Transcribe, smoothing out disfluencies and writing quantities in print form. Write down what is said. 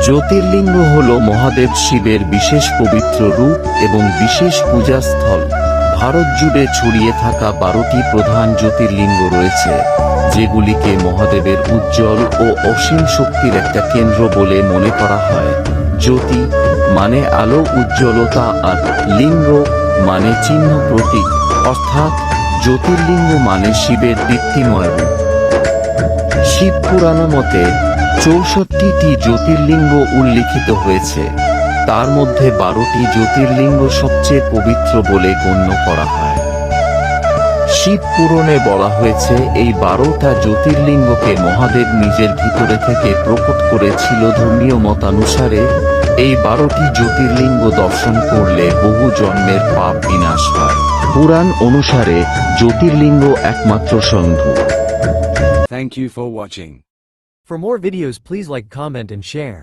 জ্যোতির্লিঙ্গ হল মহাদেব শিবের বিশেষ পবিত্র রূপ এবং বিশেষ পূজাস্থল। ভারত জুড়ে ছড়িয়ে থাকা 12টি প্রধান জ্যোতির্লিঙ্গ রয়েছে, যেগুলিকে মহাদেবের উজ্জ্বল ও অসীম শক্তির একটা কেন্দ্র বলে মনে করা হয়। জ্যোতি মানে আলো, উজ্জ্বলতা, আর লিঙ্গ মানে চিহ্ন, প্রতীক, অর্থাৎ জ্যোতির্লিঙ্গ মানে শিবের দীপ্তিময় রূপ। শিব পুরাণ মতে 64টি জ্যোতির্লিঙ্গ উল্লিখিত হয়েছে, তার মধ্যে 12টি জ্যোতির্লিঙ্গ সবচেয়ে পবিত্র বলে গণ্য করা হয়। শিব পুরাণে বলা হয়েছে এই 12টা জ্যোতির্লিঙ্গকে মহাদেব নিজের ভিতরে থেকে প্রকট করেছিল। ধর্মীয় মতানুসারে এই 12টি জ্যোতির্লিঙ্গ দর্শন করলে বহু জন্মের পাপ বিনাশ হয়। পুরাণ অনুসারে জ্যোতির্লিঙ্গ একমাত্র সন্ধু। Thank you for watching. For more videos, please like, comment and share.